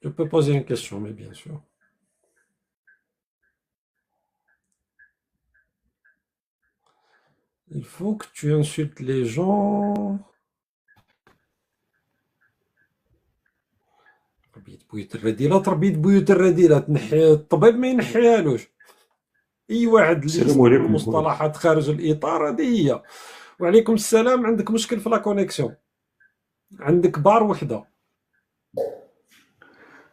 Je peux poser une question, mais bien sûr. Il faut que tu insultes les gens. تربية بيوت الرديلة، تربية بيوت الرديلة تنحي الطبيب ما ينحيهالوش. أي واحد اللي السلام يستعمل عليكم خويا. مصطلحات خارج الإطار هذه هي. وعليكم السلام. عندك مشكل في لا كونيكسيون؟ عندك بار وحدة.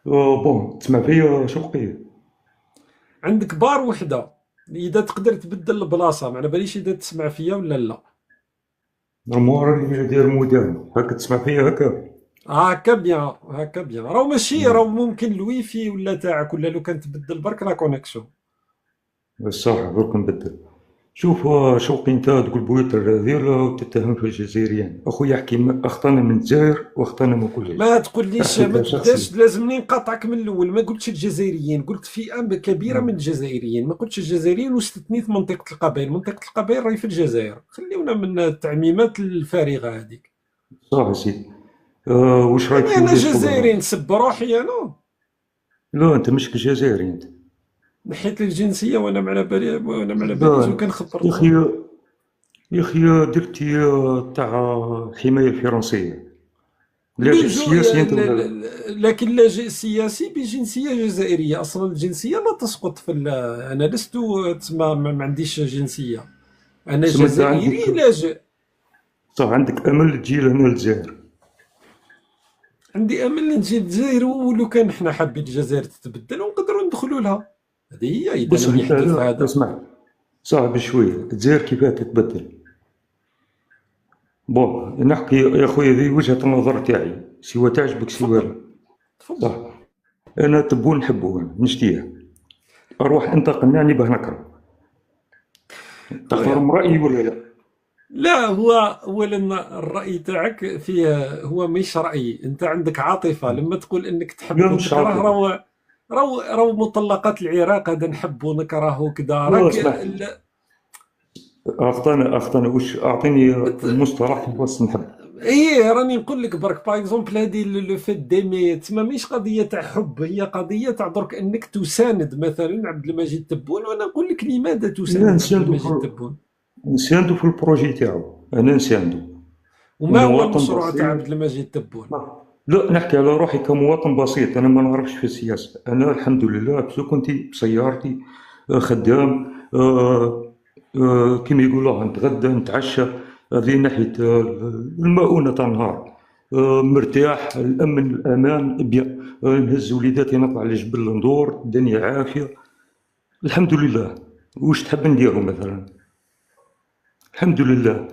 بون تسمع فيا شوقي؟ عندك بار وحدة. إذا تقدر تبدل البلاصة، ما على باليش إذا تسمع فيا ولا لا. نورمال راني داير موديل هاكا، تسمع فيا هاكا؟ هاكا بيان، هاكا بيان. راهو ماشي، راهو ممكن الويفي ولا تاعك، ولا لو كان تبدل برك لا كونيكسيون. الصح درك نبدل. شوف شوقي، انت تقول بويت الرذيل وتتهم في الجزائريين. اخويا احكي اخطانا من الجزائر واخطانا من كل شيء. ما تقوليش، احكي ما كشخصي. تبداش، لازمني نقاطعك من الاول. ما قلتش الجزائريين، قلت فئه كبيره من الجزائريين. ما قلتش الجزائريين واستثنيت منطقه القبائل. منطقه القبائل راهي في الجزائر. خليونا من التعميمات الفارغه هذيك. صح يا سيدي. وش رايك يعني في انا ولاية جزائري فوقرا؟ نسب روحي انا؟ لا انت مش جزائري انت. نحيت لي الجنسيه وانا ما على بالي، وانا ما على باليش، لا وكان يا اخي، خبرتهم. يا اخي درتي تاع الحمايه الفرنسيه. لو لاجئ جو سياسي انت ولا لا؟ لكن لاجئ سياسي بجنسيه جزائريه. اصلا الجنسيه لا تسقط في انا لست تسمى، ما عنديش جنسيه. انا تسمى انت جزائري عندك، لاجئ. صح عندك امل تجي لهنا للجزائر؟ عندي امل نجي للجزائر، ولو كان حنا حابين الجزائر تتبدل ونقدروا ندخلوا لها. هذه هي اذا بص لم انت، يحدث لا هذا. اسمع، صعب شويه الجزائر كيفاه تتبدل. بون نحكي يا خويا، ذي وجهه النظر تاعي، سواء تعجبك سواء تفضل، لا. تفضل. صح. انا تبون نحبه نشتيه، اروح انت قنعني باه نكره. خويا، تحترم رايي ولا لا؟ لا، هو اولا الراي تاعك فيه، هو مش راي. انت عندك عاطفه لما تقول انك لا تحب مش وتكره. عاطفه. راهو مطلقات العراق هذا، نحب ونكره وكذا لا راك اسمح، اخطانا وش اعطيني المصطلح في وسط نحب. ايه راني نقول لك برك. باغ اكزومبل هذه لو فيت ديمي تما ماهيش قضيه تاع حب، هي قضيه تاع درك انك تساند مثلا عبد المجيد تبون. وانا نقول لك لماذا لا تساند عبد نساندو المجيد في، تبون. نساندو في البروجي تاعو، انا نساندو وما هو ومواطن المشروع تاع بسيط. عبد المجيد تبون؟ لا نحكي على روحي كمواطن بسيط، انا ما نعرفش في السياسه. انا الحمد لله سكنتي بسيارتي، خدام، كيما يقولوها نتغدى نتعشى. هذه ناحيه المؤونه تاع النهار. مرتاح، الامن الامان بيان. نهز وليداتي نطلع للجبل ندور، الدنيا عافيه الحمد لله. وش تحب نديرو مثلا؟ الحمد لله.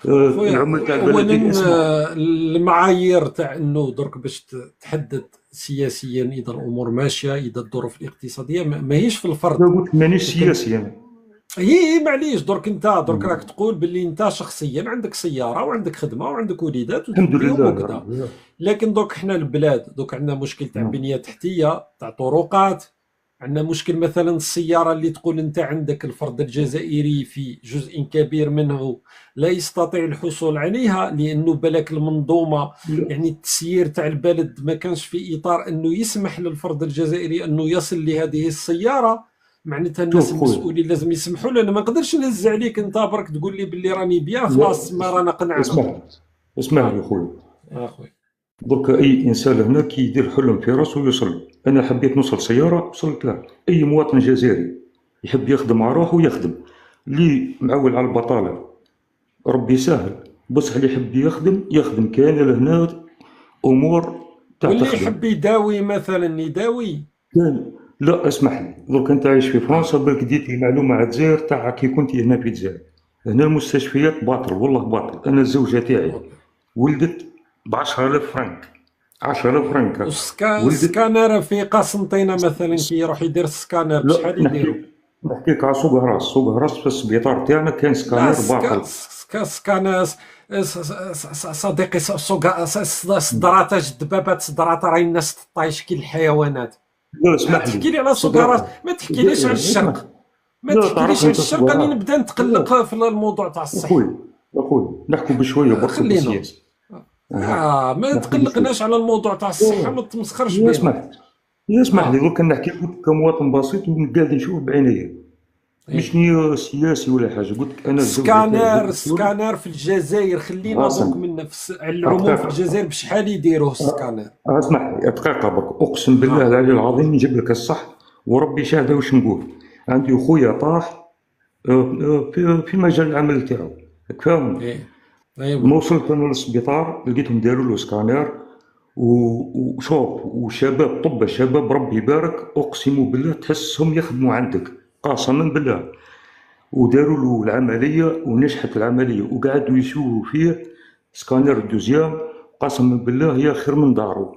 خويا، العمل تاع البلديه اولا اسمع. المعايير تاع انه درك باش تحدد سياسيا اذا الامور ماشيه، اذا الظروف الاقتصاديه ماهيش في الفرد. لا قلت مانيش لكن سياسي انا. هي معليش، درك انت درك راك تقول باللي انت شخصيا عندك سياره وعندك خدمه وعندك وليدات الحمد وتربيهم لله يا وكذا. ربي. لكن دوك حنا البلاد دوك عندنا مشكل تاع بنيه تحتيه، تاع طرقات. عندنا مشكل مثلا السياره اللي تقول انت عندك الفرد الجزائري في جزء كبير منه لا يستطيع الحصول عليها، لانه بالك المنظومه، لا يعني التسيير تاع البلد ما كانش في اطار انه يسمح للفرد الجزائري انه يصل لهذه السياره. معناتها شوف الناس خويا، المسؤولين لازم يسمحوا لنا. ما نقدرش نهز عليك انت برك تقول لي باللي راني بيان لا خلاص ما رانا قنعنا. اسمح، اسمح لي اه، خويا. اخوي. درك اي انسان هنا كي يدير حلم في راسه يوصل له. انا حبيت نوصل سياره وصلت له. اي مواطن جزائري يحب يخدم مع روحه يخدم. اللي معول على البطاله ربي يسهل، بصح اللي يحب يخدم يخدم. كاين لهنا امور تاع واللي تخدم. يحب يداوي مثلا يداوي. كان، لا اسمح لي، درك انت عايش في اه، فرنسا، بالك ديتي معلومه على الجزائر تاع كي كنت هنا في الجزائر. هنا المستشفيات باطل والله باطل. انا الزوجه تاعي اوكي. ولدت ب 10000 فرنك، 10000 فرنك ولدت. والسكانر في قسنطينه مثلا كي يروح يدير السكانر لا بشحال يديروا؟ نحكيك على سوق هراس. سوق هراس في السبيطار تاعنا كاين لا، سكانير باطل. سكانر. صديقي، صدراته جد بابات صدراته راهي الناس تطايش كي الحيوانات. لا اسمح تحكي لي لي على سوق راس، صدرات ما تحكيليش على جزائر اسمع. الشرق. ما لا تحكيليش تعرف على انت الشرق، راني صدرات. نبدا لا نتقلق في الموضوع تاع الصحه. اخوي، اخوي نحكوا بشويه برك خلينا. بالسياسه. ما ما حبيتش. تقلقناش على الموضوع تاع الصحة، ما تمسخرش بنا. يسمح يسمح لي، اه دوك نحكي لك كمواطن بسيط وقاعد نشوف بعينيا، ايه. مش ني سياسي ولا حاجه. قلت لك انا الزوجه تاعي هي سكانر دكتور. سكانر في الجزائر، خلينا دوك غاسم من على العموم في دقيقه، الجزائر بشحال يديروه السكانر. اسمح لي دقيقه برك، اقسم بالله اه العلي العظيم نجيب لك الصح، وربي شاهده واش نقول. عندي خويا طاح في مجال العمل تاعو، فاهم. ايه ايوه. ما وصلت انا للسبيطار لقيتهم داروا له سكانير، وشوف وشباب، طب شباب ربي يبارك، اقسم بالله تحسهم يخدموا عندك، قسما بالله. وداروا له العمليه ونجحت العمليه، وقعدوا يشوفوا فيه سكانير دوزيام، قسما بالله يا خير من دارو،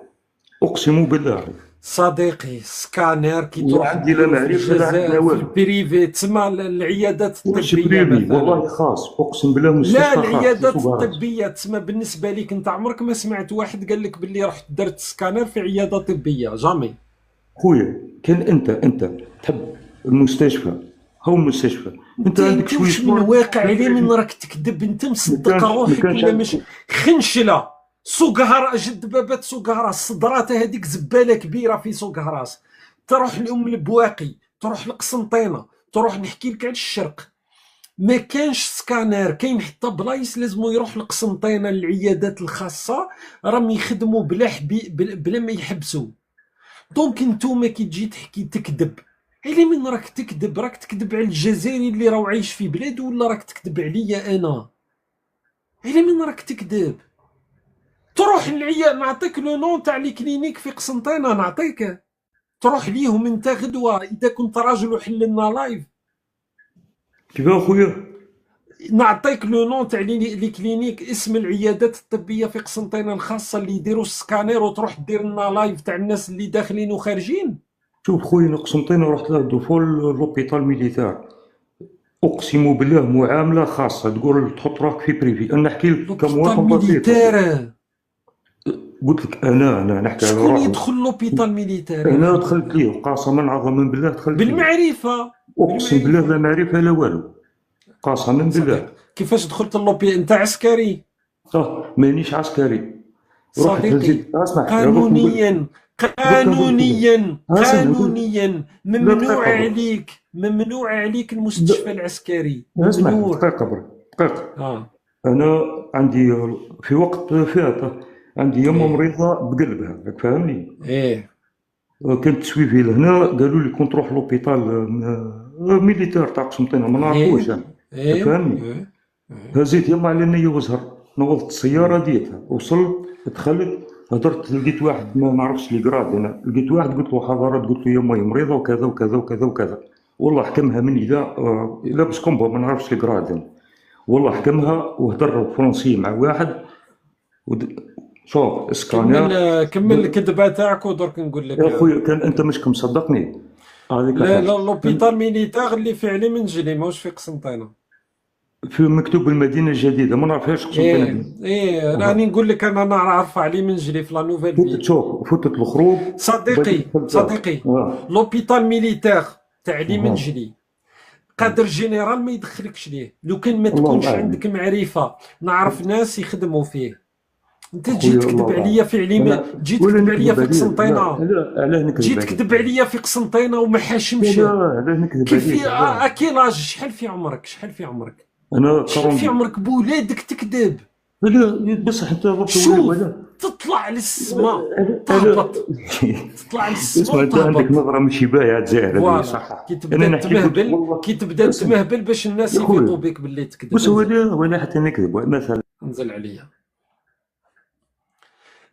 اقسم بالله. صديقي سكانر كي لا تروح عندي لا ديرو في معرفه لا عندنا الجزائر في والو. البريفي تسمى العيادات واش الطبية بريفي مثلا. والله خاص، اقسم بالله لا مستشفى خاص في العيادات سوق هراس. الطبية تسمى. بالنسبة ليك انت عمرك ما سمعت واحد قال لك باللي رحت درت سكانر في عيادة طبية؟ جامي. خويا كان انت تحب المستشفى، هو مستشفى، انت عندك انت شويه وش من فلوس واقع عليه من راك تكذب؟ انت ما مصدق كانش ما روحك كانش ولا عندك. مش؟ خنشله سوق هراس، جد بابات سوق هراس، صدراته هذيك زباله كبيره في سوق هراس. تروح لام البواقي، تروح لقسنطينه، تروح نحكي لك على الشرق، ما كانش سكانر. كاين حتى بلايص لازم يروح لقسنطينه العيادات الخاصه، راهم يخدموا بلا ما يحبسوا. دونك نتوما كي تجي تحكي تكذب، على من راك تكذب؟ راك تكذب على الجزائري اللي راهو عايش في بلادو، ولا راك تكذب عليا انا؟ على من راك تكذب؟ تروح للعيا نعطيك لو نون تاع لي كلينيك في قسنطينه، نعطيك تروح ليهم انت غدوه اذا كنت راجل وحل لنا لايف. كيف اخويا؟ نعطيك لو نون تاع لي كلينيك، اسم العيادات الطبيه في قسنطينه الخاصه اللي يديروا السكانير، وتروح دير لنا لايف تاع الناس اللي داخلين وخارجين. شوف خويا، أنا قسنطينة رحت لها دو فول لوبيتال ميليتار، اقسم بالله معامله خاصه، تقول تحط روحك في بريفي. انا نحكي لك لوبيتال كمواطن بسيط ميليتير؟ أخويا. قلت لك انا نحكي على شكون روحي. يدخل لوبيتال ميليتير يا انا اخي؟ دخلت ليه قسما عظما بالله، دخلت ليه، بالمعرفه اقسم بالله لا بالمعرفه. معرفه لا والو، قسما بالله. صديق كيفاش دخلت اللوبي؟ انت عسكري؟ مانيش عسكري. رحت صديقي هزيت، اسمع يا دوك نقول، قانونيا، دوك نقول لك. قانونيا اسمع نقول، قانونيا لا ممنوع دقيقه برك، عليك، ممنوع عليك المستشفى لا العسكري، اسمع ممنوع. دقيقه برك، دقيقه. اه انا عندي في وقت فات عندي يمه ايه مريضه بقلبها، راك فاهمني. ايه كنت سويفي لهنا، قالوا لي كنت تروح لوبيتال ميليتير تاع قسنطينه، ما نعرفوش ايه انا، راك ايه فاهمني. ايه, إيه. هزيت يما على نية وزهر، نوضت السياره ديتها، وصلت دخلت، هدرت لقيت واحد ما نعرفش لي قراد، انا لقيت واحد قلت له حضرات، قلت له يما مريضه وكذا وكذا وكذا وكذا، والله حكمها مني لا لابس كومبو ما نعرفش لي قراد أنا. والله حكمها وهدر فرنسي مع واحد، شوف اسكانير. كمل الكذبه تاعك ودرك نقول لك. يا خويا كان انت مش مصدقني، هذيك لا حاجه. لا لوبيتال ميليتير اللي في علي منجلي، ماهوش في قسنطينه. في مكتوب المدينه الجديده، ما نعرفهاش قسنطينه. ايه راني نقول لك انا نعرف علي منجلي في لا نوفيل فتت، فيل. شوف فتت الخروج صديقي وبعدين دخلتها. صديقي لوبيتال ميليتير تاع علي اه منجلي قادر جينيرال ما يدخلكش ليه لو كان ما الله تكونش اعلم. عندك معرفه. نعرف ناس يخدموا فيه. انت تجي اخويا تكذب الله اعلم. عليا في علي، انا تجي ولا تكذب عليا نكذب في عليك، لا قسنطينه، لا، علاه تجي نكذب عليك؟ تكذب عليا في قسنطينه وما لا حاشمش. لا، علاه نكذب كيف عليك؟ في علاه؟ اكيلاج؟ شحال في عمرك؟ شحال في عمرك؟ انا شحال في 42. عمرك بولادك تكذب؟ لا بصح انت ضربت ولا شوف ولا. تطلع للسماء انا تهبط، تطلع للسماء اسمع، انت عندك وتهبط. نظره مش بايعه تزاهر هذه فوالا صح. كي انا تبدا نحكي لك قلت لك تمهبل، والله. كي تبدا اسمع تمهبل باش الناس يا يفيقوا خويا، بك باللي تكذب. بص انزل ولا حتى نكذب مثلا. انزل عليا.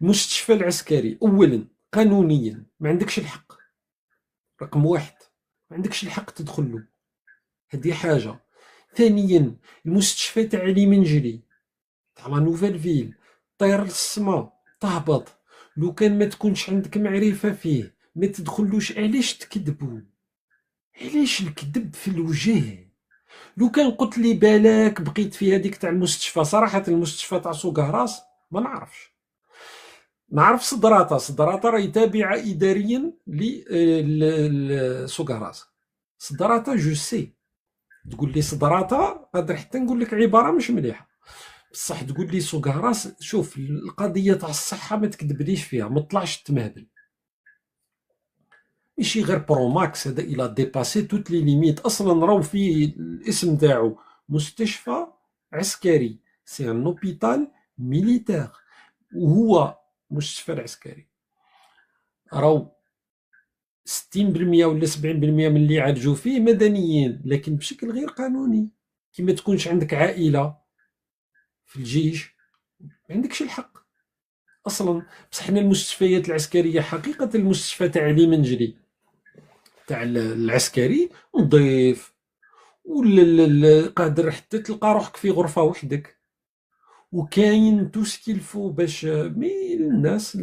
المستشفى العسكري اولا قانونيا ما عندكش الحق، رقم واحد ما عندكش الحق تدخل له، هذه حاجه. ثانيا المستشفى تاع علي منجلي تاع لا نوفيل فيل طير للسما تهبط، لو كان ما تكونش عندك معرفه فيه ما تدخلوش. علاش تكذبوا؟ علاش الكذب في الوجه؟ لو كان قلت لي بالك بقيت في هذيك تاع المستشفى، صراحه المستشفى تاع سوق هراس ما نعرفش. نعرف صدراتا، صدراتا راهي تابعه اداريا لسوق هراس. صدراتا جو سي. تقول لي صدراتا قادر حتى نقول لك عباره مش مليحه. بصح تقول لي سوق راس، شوف القضيه تاع الصحه ما تكذبليش فيها، ما طلعش تمهبل. ماشي غير برو ماكس، هذا الى ديباسي توت لي ليميت. اصلا راهو في الاسم تاعو مستشفى عسكري، سي ان اوبيتال ميليتير، وهو مستشفى العسكري. راهو 60% ولا 70% من اللي يعالجوا فيه مدنيين، لكن بشكل غير قانوني. كي ما تكونش عندك عائله في الجيش ما عندكش الحق اصلا. بصح حنا المستشفيات العسكريه حقيقه، المستشفى تاع علي منجلي تاع العسكري نظيف، ولا قادر حتى تلقى روحك في غرفه وحدك، وكاين تو سكيلفو باش مي الناس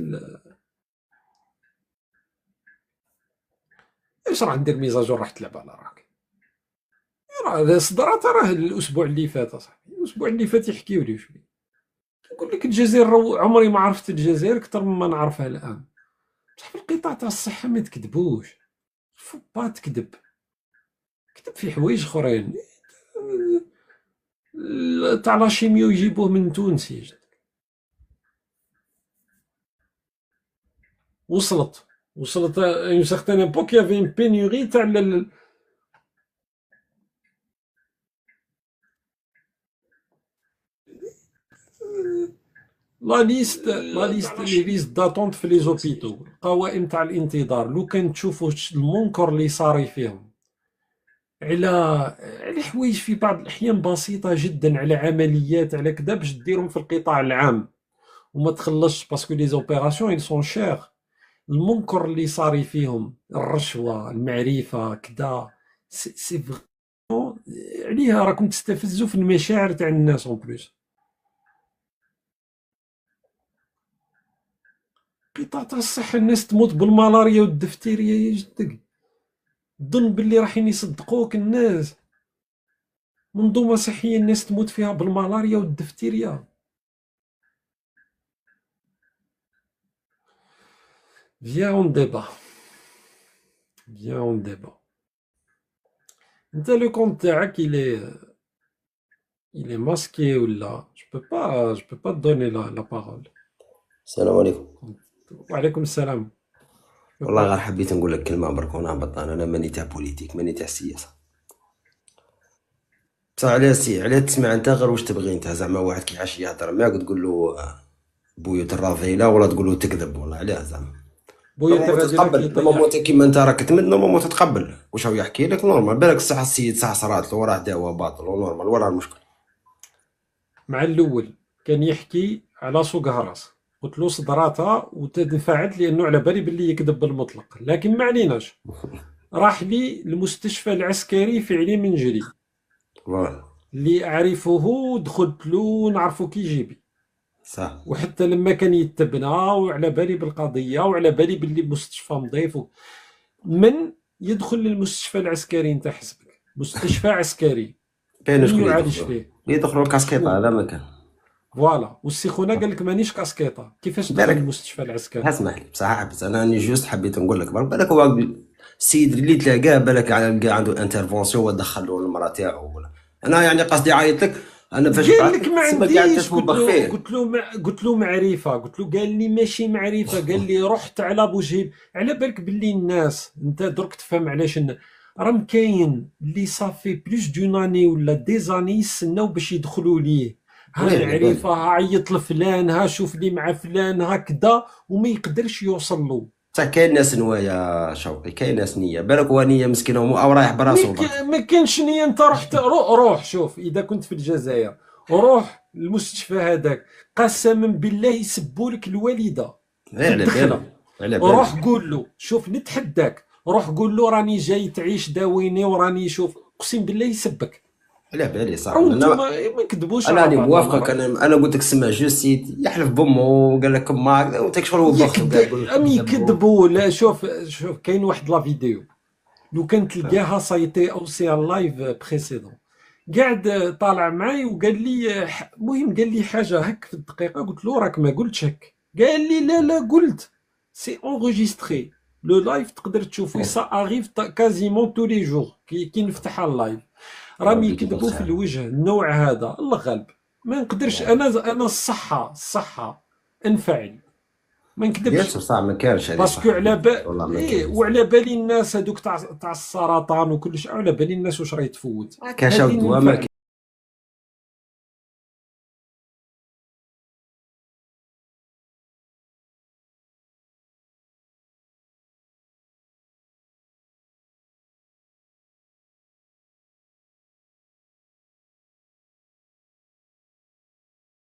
اش راح ندير ميزاجور راح تلعب على راك. راه صدرات راه الاسبوع اللي فات اصاحبي، الاسبوع اللي فات يحكيو لي شويه. نقول لك الجزائر عمري ما عرفت الجزائر اكثر مما نعرفها الان. بصح في القطاع تاع الصحه ما تكذبوش، فو با تكذب، كذب في حوايج اخرين. تاع لاشيميو يجيبوه من تونس يجد. وصلت اون سيغتان ايبوك يافي اون بينيوري تاع لا ليست لي ليست داتونت في لي زوبيتو، القوائم تاع الانتظار. لو كان تشوفوا المنكر اللي صاري فيهم على حوايج في بعض الاحيان بسيطه جدا، على عمليات على كذا باش ديرهم في القطاع العام وما تخلصش، باسكو لي زوبيراسيون ils سون شير. المنكر اللي صاري فيهم، الرشوه، المعرفه كذا، سي فريمون عليها راكم تستفزوا في المشاعر تاع الناس اون بليس. قطاع تاع الصحه الناس تموت بالملاريا والدفتيريا يا جدك، ظن باللي راحين يصدقوك الناس. منظومه صحيه الناس تموت فيها بالملاريا والدفتيريا. Viens on débat. Viens on débat. انت لو كونت تاعك il est masqué ou là, je peux pas te donner la parole. السلام عليكم. وعليكم السلام. Je peux والله غير pas. حبيت نقول لك كلمة برك وانا بطان، انا ماني تاع بوليتيك، ماني تاع السياسة. بصح علاه تسمع انت غير واش تبغي انت، زعما واحد كي عاش يهضر معاك تقول له بويوت الرافيلة ولا تقول له تكذب، والله علاه زعما بويا نورمالمون الرذيلة كي تتقبل. نورمالمون يطيح. انت كيما انت راك تمد، نورمالمون تتقبل واش هو يحكي لك نورمال. بالك صح السيد صح صرات له وراه دعوة باطل ونورمال، وراه المشكل. مع الاول كان يحكي على سوق هراس، قلت له صدراتها وتنفعت لانه على بالي باللي يكذب بالمطلق، لكن ما عليناش. راح لي المستشفى العسكري في علي منجلي فوالا اللي اعرفه، دخلت له نعرفه كي يجيبي، صح. وحتى لما كان يتبنى وعلى بالي بالقضيه وعلى بالي باللي مستشفى نظيف. من يدخل للمستشفى العسكري انت حسبك مستشفى عسكري كاين من شكون يعالج يدخلوا فيه؟ يدخلوا الكاسكيطة، شكون؟ هذا ما كان. فوالا. والسيخونه قال لك مانيش كاسكيطه، كيفاش دخل بالك للمستشفى العسكري؟ اسمح لي بصح، بس انا راني جوست حبيت نقول لك برك، بالك هو السيد اللي تلاقاه بالك على كاع عنده انترفونسيون ودخل له المراه تاعو ولا. انا يعني قصدي عايط لك انا فاش قال بعثت لك ما تسمى قاعد عنديش. تتوبخ فيه. قلت له معرفه. قلت له قال لي ماشي معرفه، قال لي رحت على بوجهيب. على بالك باللي الناس انت درك تفهم علاش راهم كاين اللي صافي بلوس دون اني ولا ديزاني يستناو باش يدخلوا ليه. ها وي على بالي. معرفه، ها عيط لفلان، ها شوف لي مع فلان هكذا، وما يقدرش يوصل له. بصح كاين ناس نوايا شوقي، كاين ناس نيه، بالك هو نيه مسكين او رايح براسو برك. ما كانش نية. انت رحت روح شوف، اذا كنت في الجزائر روح المستشفى هذاك، قسما بالله يسبوا لك الوالده وي في على الدخله. بالي، على روح بالي. قول له، شوف نتحداك، روح قول له راني جاي تعيش داويني وراني شوف، اقسم بالله يسبك. على بالي صح. راهو انا نتوما ما نكذبوش انا على راني بعضنا. موافقك. انا قلت لك سمع جو سيت يحلف بامه وقال لك ما وانت شغل هو بخ وقاعد يقول لك ام كذب يكذبوا. لا شوف كاين واحد لا فيديو لو كان تلقاها سايتي او سي ان لايف بريسيدون، قاعد طالع معاي وقال لي المهم قال لي حاجه هك في الدقيقه. قلت له راك ما قلتش هك. قال لي لا قلت سي انغيستري لو لايف تقدر تشوفه. سا اريف كازيمون تو لي جور كي نفتح اللايف. راهم ربي يجيب يكذبوا في الخير. الوجه. النوع هذا الله غالب ما نقدرش يعني انا الصحه انفعل، ما بيان نكذبش. سور صح، ما كانش هذه باسكو صح، على والله ما ايه، كان. وعلى بالي الناس هذوك تاع السرطان وكلش، على بالي الناس واش راهي تفوت. كاش هذه الدواء ما ننفعل.